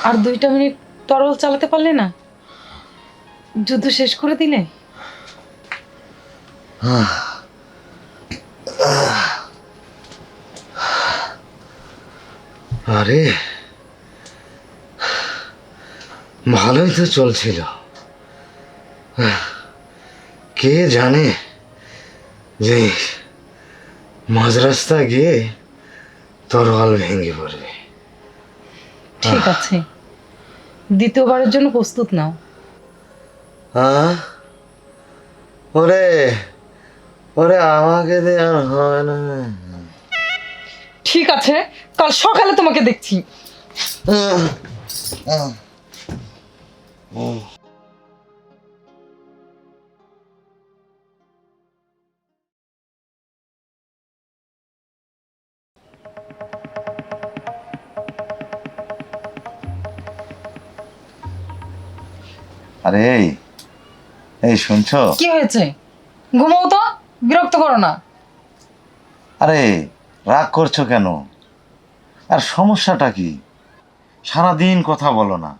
আর 2টা মিনিট তরল চালাতে পারলে না, যুদ্ধ শেষ করে দিলে। আরে ভালোই তো চলছিল, কে জানে যে মাঝ রাস্তা গিয়ে তরোয়াল ভেঙে পড়বে। ঠিক আছে, দ্বিতীয়বারের জন্য প্রস্তুত নাও। হ্যাঁ, ওরে ওরে আমাকে দিয়ে আর হবে না। ঠিক আছে, কাল সকালে তোমাকে দেখছি। আরে এই শুনছো? কি হয়েছে? ঘুমাও তো, বিরক্ত করো না। আরে রাগ করছো কেন? আর সমস্যাটা কি? সারাদিন কথা বলো না,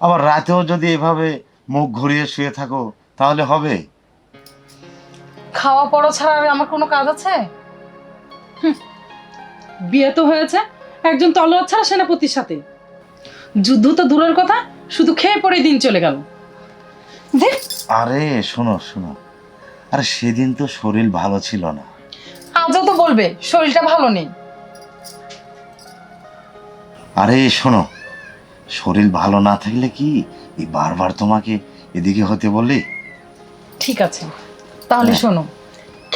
আবার রাতেও যদি এভাবে মুখ ঘুরিয়ে শুয়ে থাকো তাহলে হবে? খাওয়া পড়া ছাড়া আর আমার কোনো কাজ আছে? বিয়ে তো হয়েছে একজন তলোয়ার ছাড়া সেনাপতির সাথে, যুদ্ধ তো দূরের কথা, শুধু খেয়ে পরে দিন চলে গেল। আরে শোনো শোনো, আরে সেদিন তো শরীর ভালো ছিল না। আজও তো বলবে শরীরটা ভালো নেই। আরে শোনো, শরীর ভালো না থাকলে কি এই বারবার তোমাকে এদিকে হতে বলি? ঠিক আছে, তাহলে শোনো,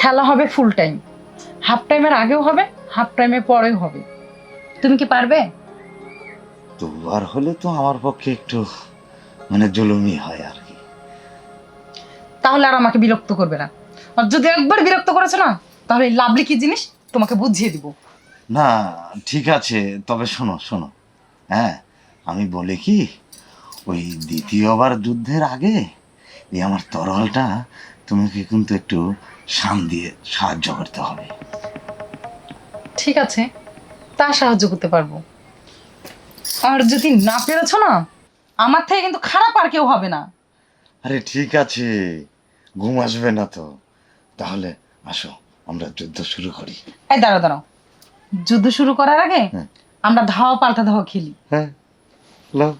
খেলা হবে ফুল টাইম, হাফ টাইমের আগেও হবে, হাফ টাইমের পরেও হবে। তুমি কি পারবে? দুবার হলে তো আমার পক্ষে একটু মানে জুলুমি হয় আর কি। তাহলে আর আমাকে বিরক্ত করবে না, আর যদি একবার বিরক্ত করেছো না, তাহলে এই লাভলি কি জিনিস তোমাকে বুঝিয়ে দিব। না ঠিক আছে, তবে শোনো শোনো, হ্যাঁ আমি বলি কি, ওই দ্বিতীয়বার যুদ্ধের আগে এই আমার তরোয়ালটা তোমাকে কিন্তু একটু শান দিয়ে সাহায্য করতে হবে। ঠিক আছে, তা সাহায্য করতে পারবো। আর যদি না পেরেছো না, আমার থেকে কিন্তু খারাপ আর কেউ হবে না। আরে ঠিক আছে, ঘুম আসবে না তো? তাহলে আসো আমরা যুদ্ধ শুরু করি। এই দাঁড়াও দাঁড়াও, যুদ্ধ শুরু করার আগে হ্যাঁ। আমরা ধাওয়া পাল্টা ধাওয়া খেলি। হ্যাঁ লাও।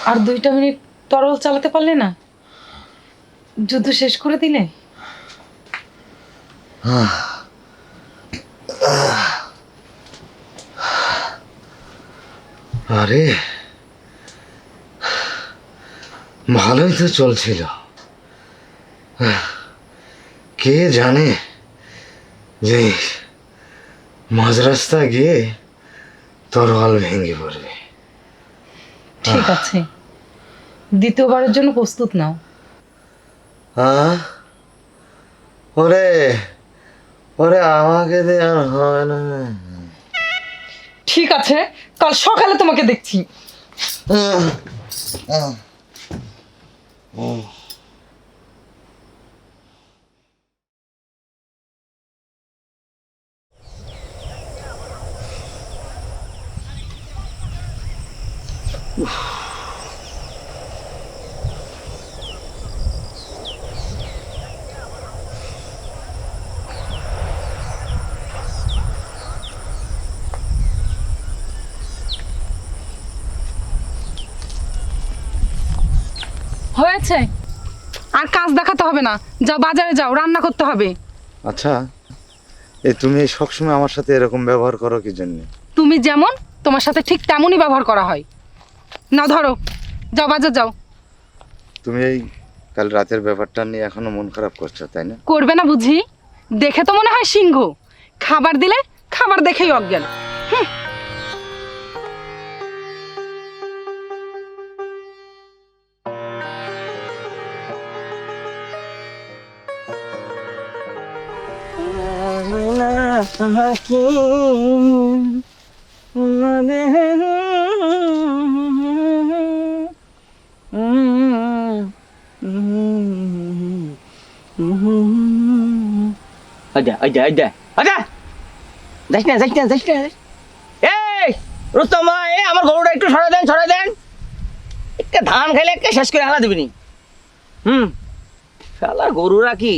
আর 2টা মিনিট তরল চালাতে পারলে না, যুদ্ধ শেষ করে দিলে। আরে ভালোই তো চলছিল, কে জানে যে মাঝ রাস্তা গিয়ে তরোয়াল ভেঙে পড়বে। ঠিক আছে, দ্বিতীয়বারের জন্য প্রস্তুত নাও। হ্যাঁ, ওরে ওরে আমাকে দিয়ে আর হবে না। ঠিক আছে, কাল সকালে তোমাকে দেখছি। হয়েছে, আর কাজ দেখাতে হবে না, যাও বাজারে যাও, রান্না করতে হবে। আচ্ছা, এই তুমি সবসময় আমার সাথে এরকম ব্যবহার করো কি জন্য? তুমি যেমন, তোমার সাথে ঠিক তেমনই ব্যবহার করা হয়। না ধরো, যাও বাজার যাও। তুমি এই কাল রাতের ব্যাপারটা নিয়ে এখনো মন খারাপ করছো তাই না? করবে না বুঝি? দেখে তো মনে হয় সিংহ, খাবার দিলে খাবার দেখেই অজ্ঞান। আচ্ছা আচ্ছা আচ্ছা আচ্ছা যাইস না যাইস না যাইস না এই রুস্তম ভাই, এই আমার গরুটা একটু সরাই দেন একটা ধান খাইলে একটা শেষ করে হালা দিবিনি। শালা গরুরা কি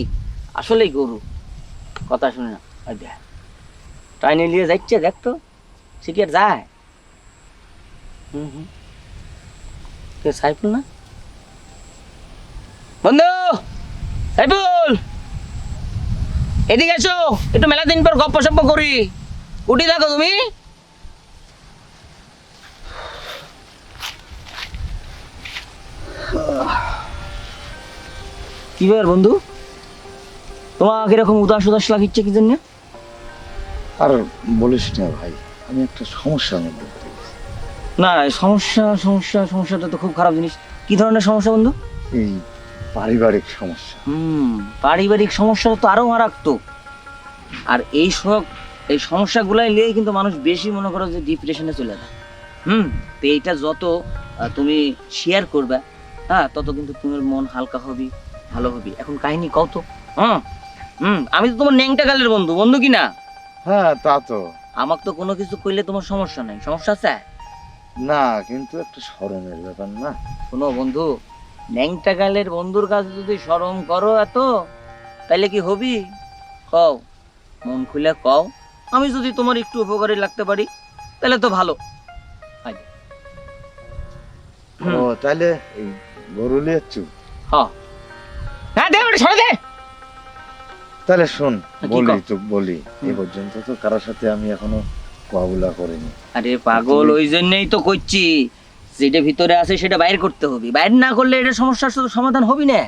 আসলেই গরু, কথা শুনে না। আচ্ছা ট্রাইনে নিয়ে যাচ্ছে, দেখ তো সে কি আর যায়? কে সাইফুল না? বন্ধু সাইফুল, এদিকে এসো, একটু মেলা দিন পর গপ্প সপ্প করি। উঠি দেখো তুমি। কি ব্যাপার বন্ধু, তোমাকে এরকম উদাস উদাস লাগিচ্ছে কি জন্য? আর বলিস না ভাই, আমি একটা সমস্যার মধ্যে পড়ে গেছি। না সমস্যাটা তো খুব খারাপ জিনিস। কি ধরনের সমস্যা বন্ধু? এই পারিবারিক সমস্যা। পারিবারিক সমস্যাটা তো আরো মারাত্মক। আর এই সমস্যাগুলাই নিয়েই কিন্তু মানুষ বেশি মনে করো যে ডিপ্রেশনে চলে যায়। তো এইটা যত তুমি শেয়ার করবে, হ্যাঁ, তত কিন্তু তোমার মন হালকা হবে, ভালো হবে। এখন কাহিনী কও তো। আমি তো তোমার ন্যাংটা গালের বন্ধু কি না? হ্যাঁ তা তো। আমাকে তো কোনো কিছু করলে তোমার সমস্যা নাই, সমস্যা আছে না, কিন্তু একটা শরমের ব্যাপার না। শোনো বন্ধু, ন্যাংটা গালের বন্ধুর কাছে যদি শরম করো এত, তাইলে কি হবি? কও, মন খুলে কও। আমি যদি তোমার একটু উপকারে লাগতে পারি তাহলে তো ভালো। ও তাহলে এই গরু লিয়েছু? হ্যাঁ দে ওটা সরে দে। তাহলে শোন, কি বলি এই পর্যন্ত তো কারোর সাথে আমি এখনো কোয়াবুলা করিনি। আরে পাগল, ওই জন্যই তো কইছি, যেটা ভিতরে আছে সেটা বাইর করতে হবে। বাইর না করলে এটা সমস্যার শুধু সমাধান হবি না।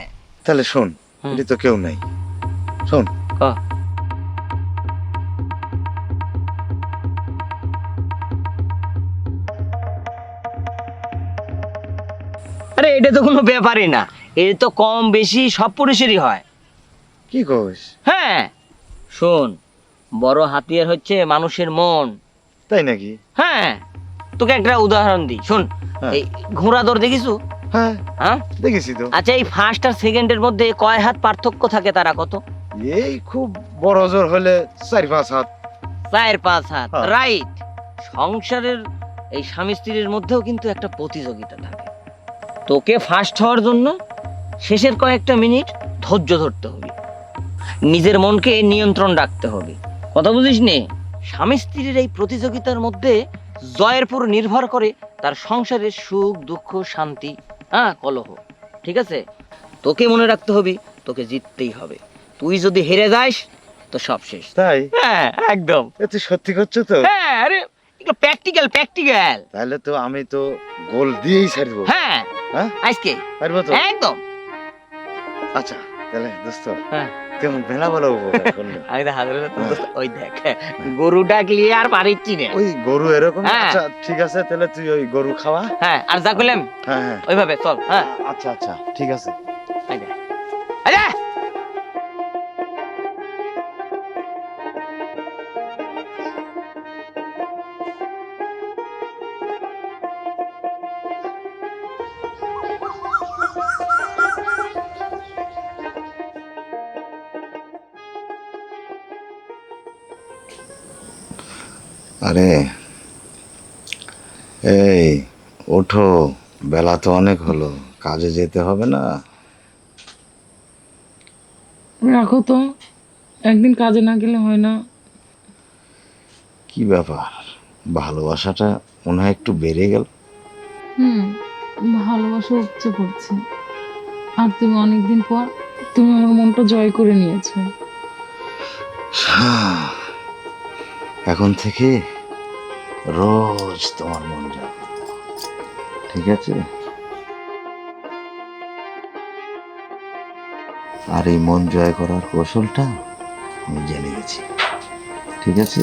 তাহলে শোন, এটি তো কেউ নাই, শোন। আরে এটা তো কোনো ব্যাপারই না, এটা তো কম বেশি সব পুরুষেরই হয়। কি কইস? হ্যাঁ শোন, বড় হাতিয়ার হচ্ছে মানুষের মন। তাই নাকি? হ্যাঁ, তোকে একটা উদাহরণ দিই, শোন। এই ঘোড়া দৌড় দেখিস? হ্যাঁ হ্যাঁ দেখেছি তো। আচ্ছা, এই ফার্স্ট আর সেকেন্ডের মধ্যে কয় হাত পার্থক্য থাকে, তারা কত? এই খুব বড় জোর হলে 4-5 হাত। 4-5 হাত, রাইট। সংসারের এই স্বামী স্ত্রীর মধ্যেও কিন্তু একটা প্রতিযোগিতা থাকে। তোকে ফার্স্ট হওয়ার জন্য শেষের কয়েকটা মিনিট ধৈর্য ধরতে হবে, নিজের মনকে নিয়ন্ত্রণ রাখতে হবে। কথা বুঝিস নে? স্বামী স্ত্রীর এই প্রতিযোগিতার মধ্যে জয়ের উপর নির্ভর করে তার সংসারের সুখ দুঃখ শান্তি, কলহ। ঠিক আছে, তোকে মনে রাখতে হবে তোকে জিততেই হবে। তুই যদি হেরে যাস তো সব শেষ। তাই? হ্যাঁ একদম। তুই সত্যি করছো তো? হ্যাঁ, আরে এগুলো প্র্যাকটিক্যাল। তাহলে তো আমি তো গোল দিয়েই ছাড়বো। হ্যাঁ আজকে পারবো তো? একদম। আচ্ছা তাহলে দোস্ত, হ্যাঁ তেমন মেলা ভালো উপকার করলো। আমি তো হাজার ওই দেখ, গরুটা ক্লিয়ার পারিচ্ছি না। ওই গরু এরকম? হ্যাঁ। আচ্ছা ঠিক আছে, তাহলে তুই ওই গরু খাওয়া। হ্যাঁ, আর যা করলাম হ্যাঁ ওইভাবে চল। হ্যাঁ আচ্ছা আচ্ছা ঠিক আছে। আচ্ছা আচ্ছা। আরে এই ওঠো, বেলা তো অনেক হলো, কাজে যেতে হবে না? রাখো তো, একদিন কাজে না গেলে হয় না। কি ব্যাপার, ভালোবাসাটা মনে হয় একটু বেড়ে গেল। ভালোবাসা উপচে পড়ছে, আর তুমি অনেকদিন পর তুমি আমার মনটা জয় করে নিয়েছো। এখন থেকে রোজ তোমার মন যাবে, ঠিক আছে? আর এই মন জয় করার কৌশলটা আমি জেনে গেছি, ঠিক আছে?